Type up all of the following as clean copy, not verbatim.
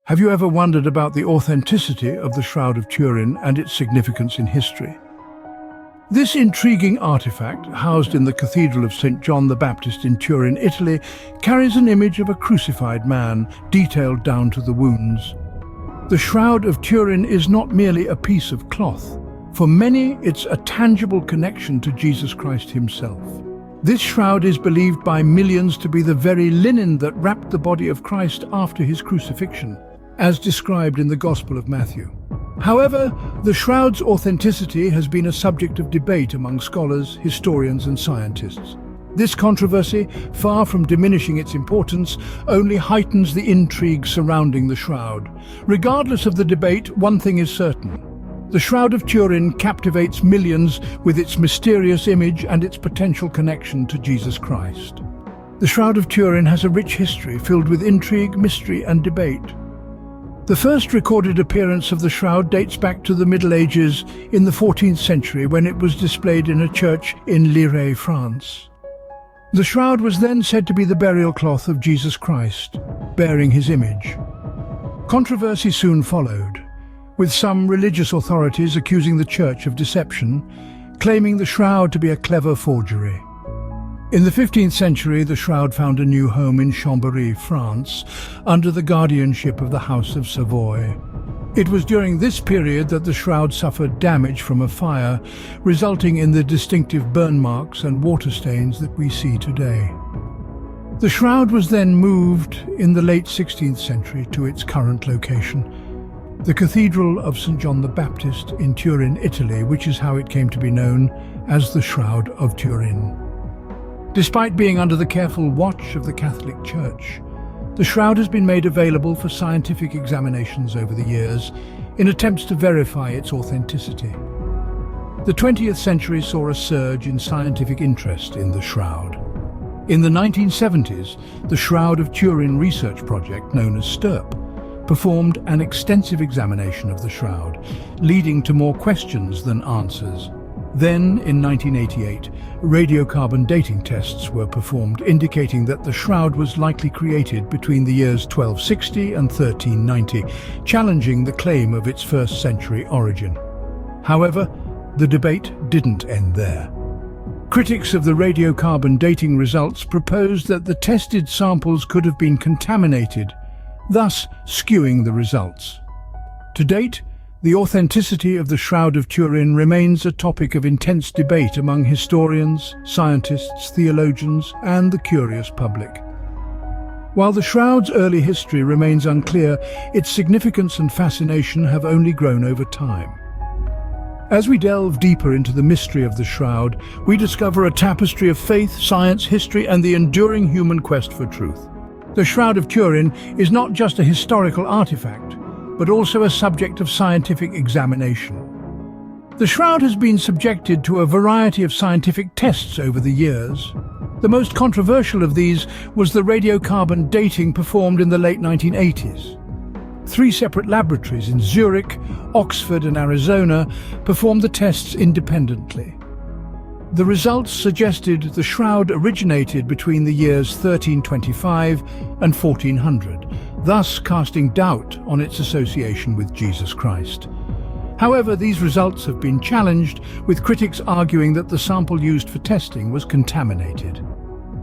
Have you ever wondered about the authenticity of the Shroud of Turin and its significance in history? This intriguing artifact, housed in the Cathedral of St. John the Baptist in Turin, Italy, carries an image of a crucified man, detailed down to the wounds. The Shroud of Turin is not merely a piece of cloth. For many, it's a tangible connection to Jesus Christ himself. This shroud is believed by millions to be the very linen that wrapped the body of Christ after his crucifixion, as described in the Gospel of Matthew. However, the shroud's authenticity has been a subject of debate among scholars, historians, and scientists. This controversy, far from diminishing its importance, only heightens the intrigue surrounding the shroud. Regardless of the debate, one thing is certain. The Shroud of Turin captivates millions with its mysterious image and its potential connection to Jesus Christ. The Shroud of Turin has a rich history filled with intrigue, mystery, and debate. The first recorded appearance of the shroud dates back to the Middle Ages in the 14th century, when it was displayed in a church in Lille, France. The shroud was then said to be the burial cloth of Jesus Christ, bearing his image. Controversy soon followed, with some religious authorities accusing the church of deception, claiming the shroud to be a clever forgery. In the 15th century, the shroud found a new home in Chambéry, France, under the guardianship of the House of Savoy. It was during this period that the shroud suffered damage from a fire, resulting in the distinctive burn marks and water stains that we see today. The shroud was then moved in the late 16th century to its current location, the Cathedral of St. John the Baptist in Turin, Italy, which is how it came to be known as the Shroud of Turin. Despite being under the careful watch of the Catholic Church, the shroud has been made available for scientific examinations over the years in attempts to verify its authenticity. The 20th century saw a surge in scientific interest in the shroud. In the 1970s, the Shroud of Turin research project, known as STURP, performed an extensive examination of the shroud, leading to more questions than answers. Then, in 1988, radiocarbon dating tests were performed, indicating that the shroud was likely created between the years 1260 and 1390, challenging the claim of its first-century origin. However, the debate didn't end there. Critics of the radiocarbon dating results proposed that the tested samples could have been contaminated, thus skewing the results. To date, the authenticity of the Shroud of Turin remains a topic of intense debate among historians, scientists, theologians, and the curious public. While the shroud's early history remains unclear, its significance and fascination have only grown over time. As we delve deeper into the mystery of the shroud, we discover a tapestry of faith, science, history, and the enduring human quest for truth. The Shroud of Turin is not just a historical artifact, but also a subject of scientific examination. The shroud has been subjected to a variety of scientific tests over the years. The most controversial of these was the radiocarbon dating performed in the late 1980s. 3 separate laboratories in Zurich, Oxford, and Arizona performed the tests independently. The results suggested the shroud originated between the years 1325 and 1400, thus casting doubt on its association with Jesus Christ. However, these results have been challenged, with critics arguing that the sample used for testing was contaminated.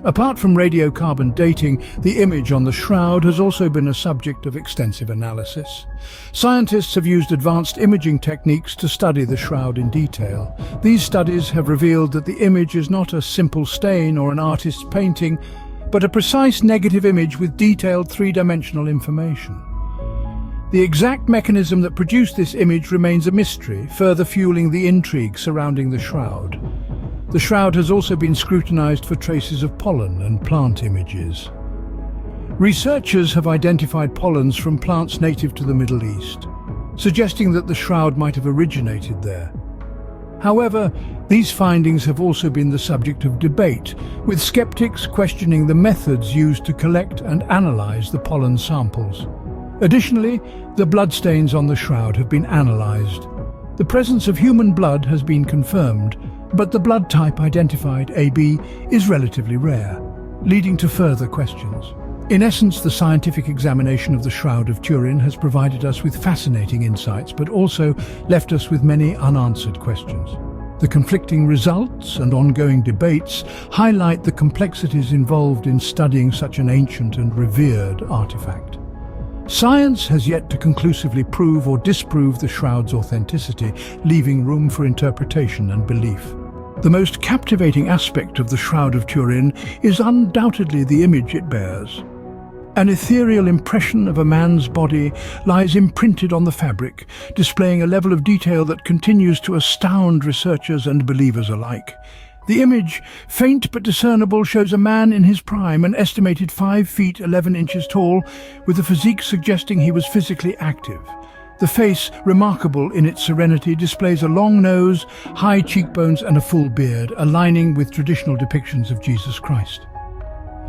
Apart from radiocarbon dating, the image on the shroud has also been a subject of extensive analysis. Scientists have used advanced imaging techniques to study the shroud in detail. These studies have revealed that the image is not a simple stain or an artist's painting, but a precise negative image with detailed 3-dimensional information. The exact mechanism that produced this image remains a mystery, further fueling the intrigue surrounding the shroud. The shroud has also been scrutinized for traces of pollen and plant images. Researchers have identified pollens from plants native to the Middle East, suggesting that the shroud might have originated there. However, these findings have also been the subject of debate, with skeptics questioning the methods used to collect and analyze the pollen samples. Additionally, the bloodstains on the shroud have been analyzed. The presence of human blood has been confirmed, but the blood type identified, AB, is relatively rare, leading to further questions. In essence, the scientific examination of the Shroud of Turin has provided us with fascinating insights, but also left us with many unanswered questions. The conflicting results and ongoing debates highlight the complexities involved in studying such an ancient and revered artifact. Science has yet to conclusively prove or disprove the Shroud's authenticity, leaving room for interpretation and belief. The most captivating aspect of the Shroud of Turin is undoubtedly the image it bears. An ethereal impression of a man's body lies imprinted on the fabric, displaying a level of detail that continues to astound researchers and believers alike. The image, faint but discernible, shows a man in his prime, an estimated 5 feet 11 inches tall, with a physique suggesting he was physically active. The face, remarkable in its serenity, displays a long nose, high cheekbones and a full beard, aligning with traditional depictions of Jesus Christ.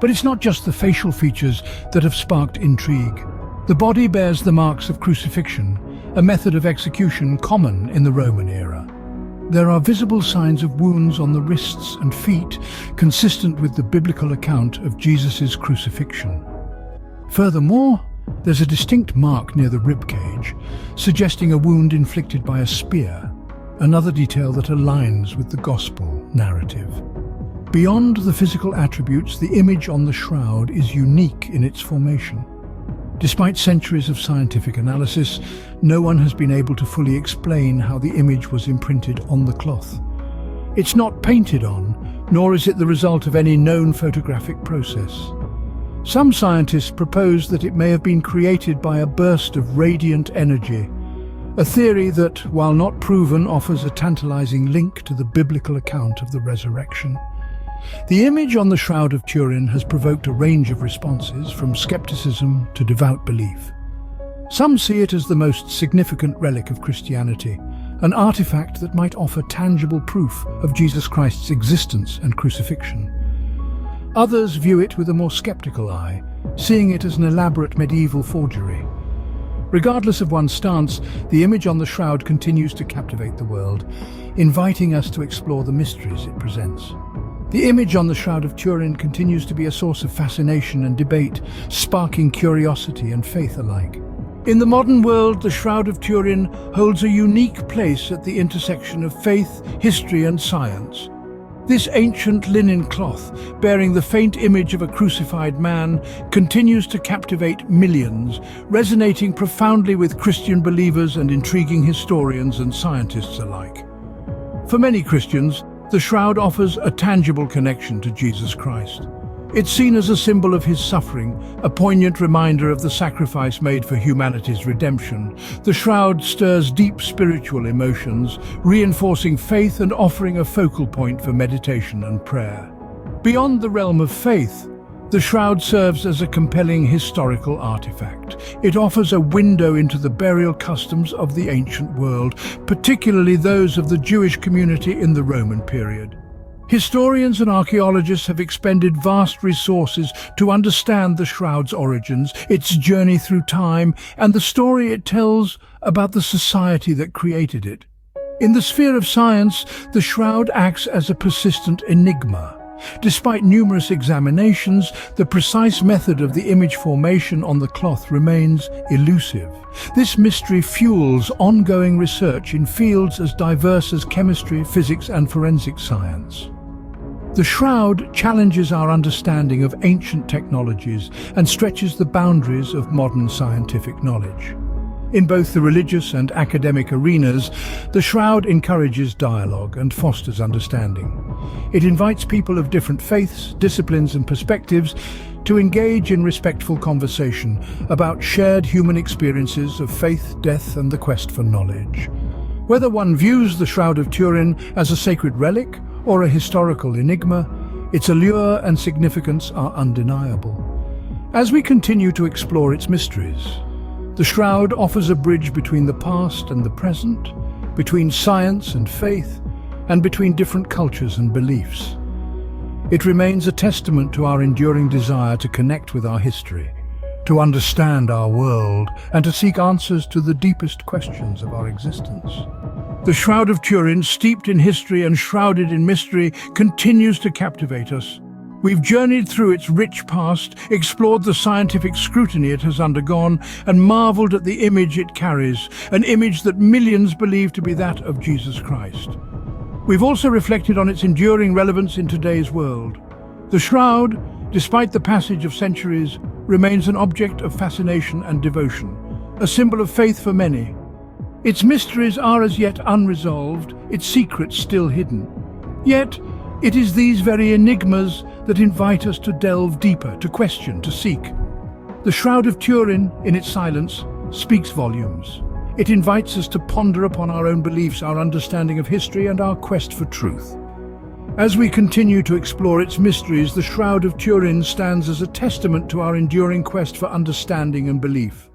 But it's not just the facial features that have sparked intrigue. The body bears the marks of crucifixion, a method of execution common in the Roman era. There are visible signs of wounds on the wrists and feet, consistent with the biblical account of Jesus' crucifixion. Furthermore, there's a distinct mark near the ribcage, suggesting a wound inflicted by a spear, another detail that aligns with the gospel narrative. Beyond the physical attributes, the image on the shroud is unique in its formation. Despite centuries of scientific analysis, no one has been able to fully explain how the image was imprinted on the cloth. It's not painted on, nor is it the result of any known photographic process. Some scientists propose that it may have been created by a burst of radiant energy, a theory that, while not proven, offers a tantalizing link to the biblical account of the resurrection. The image on the Shroud of Turin has provoked a range of responses, from skepticism to devout belief. Some see it as the most significant relic of Christianity, an artifact that might offer tangible proof of Jesus Christ's existence and crucifixion. Others view it with a more skeptical eye, seeing it as an elaborate medieval forgery. Regardless of one's stance, the image on the shroud continues to captivate the world, inviting us to explore the mysteries it presents. The image on the Shroud of Turin continues to be a source of fascination and debate, sparking curiosity and faith alike. In the modern world, the Shroud of Turin holds a unique place at the intersection of faith, history and science. This ancient linen cloth, bearing the faint image of a crucified man, continues to captivate millions, resonating profoundly with Christian believers and intriguing historians and scientists alike. For many Christians, the shroud offers a tangible connection to Jesus Christ. It's seen as a symbol of his suffering, a poignant reminder of the sacrifice made for humanity's redemption. The shroud stirs deep spiritual emotions, reinforcing faith and offering a focal point for meditation and prayer. Beyond the realm of faith, the shroud serves as a compelling historical artifact. It offers a window into the burial customs of the ancient world, particularly those of the Jewish community in the Roman period. Historians and archaeologists have expended vast resources to understand the shroud's origins, its journey through time, and the story it tells about the society that created it. In the sphere of science, the shroud acts as a persistent enigma. Despite numerous examinations, the precise method of the image formation on the cloth remains elusive. This mystery fuels ongoing research in fields as diverse as chemistry, physics, and forensic science. The shroud challenges our understanding of ancient technologies and stretches the boundaries of modern scientific knowledge. In both the religious and academic arenas, the shroud encourages dialogue and fosters understanding. It invites people of different faiths, disciplines and perspectives to engage in respectful conversation about shared human experiences of faith, death and the quest for knowledge. Whether one views the Shroud of Turin as a sacred relic or a historical enigma, its allure and significance are undeniable. As we continue to explore its mysteries, the shroud offers a bridge between the past and the present, between science and faith, and between different cultures and beliefs. It remains a testament to our enduring desire to connect with our history, to understand our world, and to seek answers to the deepest questions of our existence. The Shroud of Turin, steeped in history and shrouded in mystery, continues to captivate us. We've journeyed through its rich past, explored the scientific scrutiny it has undergone, and marveled at the image it carries, an image that millions believe to be that of Jesus Christ. We've also reflected on its enduring relevance in today's world. The Shroud, despite the passage of centuries, remains an object of fascination and devotion, a symbol of faith for many. Its mysteries are as yet unresolved, its secrets still hidden. Yet, it is these very enigmas that invite us to delve deeper, to question, to seek. The Shroud of Turin, in its silence, speaks volumes. It invites us to ponder upon our own beliefs, our understanding of history, and our quest for truth. As we continue to explore its mysteries, the Shroud of Turin stands as a testament to our enduring quest for understanding and belief.